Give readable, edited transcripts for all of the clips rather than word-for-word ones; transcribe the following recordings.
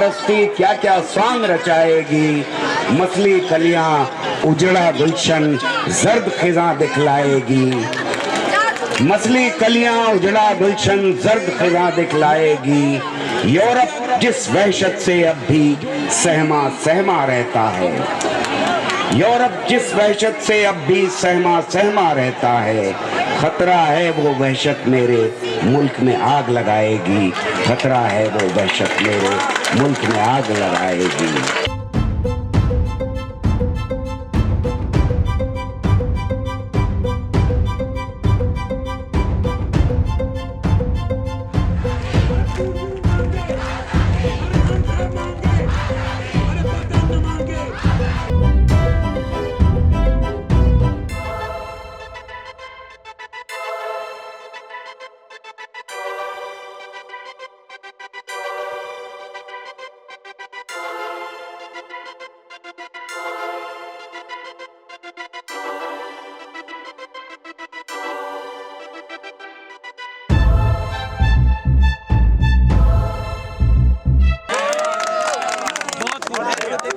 परस्ती क्या क्या स्वांग रचाएगी। मसली कलियां उजड़ा गुलशन जर्द खिजा दिखलाएगी। मसली कलियां उजड़ा गुलशन जर्द खिजा दिखलाएगी। यूरोप जिस वहशत से अब भी सहमा सहमा रहता है। यूरोप जिस वहशत से अब भी सहमा सहमा रहता है। खतरा है वो वहशत मेरे मुल्क में आग लगाएगी। खतरा है वो वहशत मेरे मुल्क में आग लगाएगी।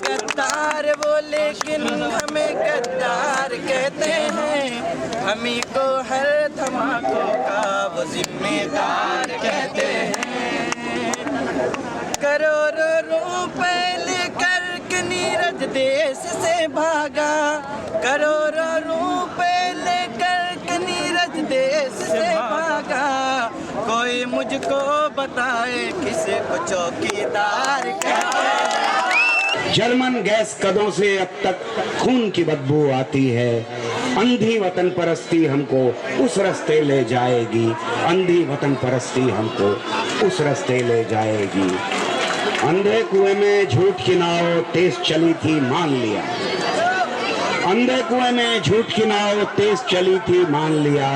गद्दार वो लेकिन हमें गद्दार कहते हैं। हमी को हर धमाकों का वो जिम्मेदार कहते हैं। करोड़ों रुपए लेकर नीरज देश से भागा। करोड़ों रुपए लेकर नीरज देश से भागा। कोई मुझको बताए किसे को चौकीदार कहते हैं। जर्मन गैस कदों से अब तक खून की बदबू आती है। अंधी वतन परस्ती हमको उस रास्ते ले जाएगी। अंधी वतन परस्ती हमको उस रास्ते ले जाएगी। अंधे कुएं में झूठ की नाव तेज चली थी मान लिया। अंधे कुएं में झूठ की नाव तेज चली थी मान लिया।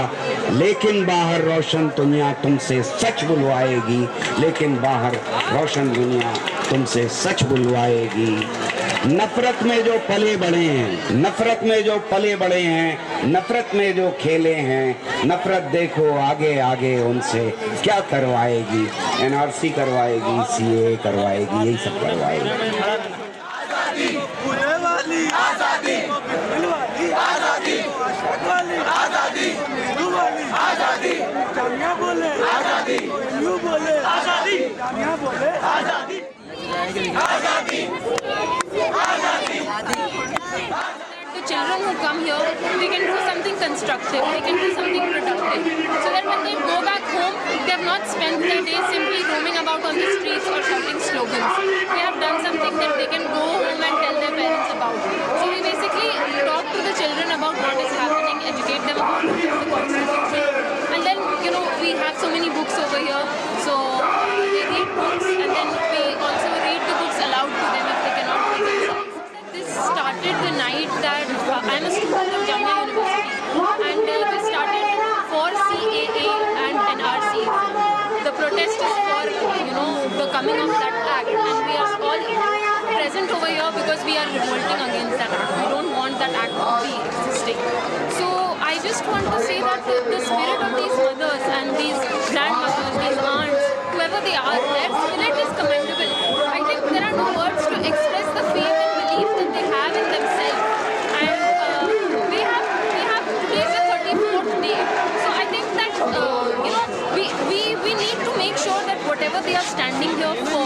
लेकिन बाहर रोशन दुनिया तुमसे सच बुलवाएगी। लेकिन बाहर रोशन दुनिया तुमसे सच बुलवाएगी। नफरत में जो पले बड़े हैं, नफरत में जो पले बड़े हैं, नफरत में जो खेले हैं, नफरत देखो आगे आगे उनसे क्या करवाएगी। एनआरसी करवाएगी, सीए करवाएगी, यही सब करवाएगी। आजादी, आजादी, आजादी, आजादी, आजादी, जामिया बोले आजादी, यू बोले आजादी, जामिया बोले आजादी, आजादी, आजादी। The children who come here, they can do something constructive, they can do something productive, so that when they go back home, they have not spent their day simply roaming about on the streets or shouting slogans. They have done something that they can go home and tell their parents about. So we basically talk to the children about what is happening, educate them about the Constitution, and then, you know, we have so many books over here, so they read books, and then we also read the books aloud to them if they cannot read themselves. This started the night that I'm a student of Jamia University, and this started for CAA and NRC. The protest is for, you know, the coming of that act, and we are all present over here because we are revolting against that act. We don't want that act to be existing. So I just want to say that the spirit of these mothers and these grandmothers, these aunts, whoever they are, their spirit is commendable. I think there are no words to express the faith and belief that they have in themselves. And we have today's the 34th day. So I think that you know, we need to make sure that whatever they are standing here for,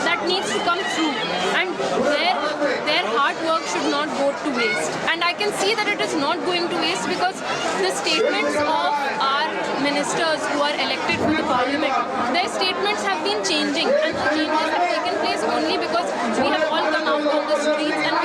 that needs to come through, and their hard work should not go to waste. And I can see that it is not going to waste because the statements of our ministers who are elected to the parliament, their statements have been changing, and the changes have taken place only because we have all come out on the streets and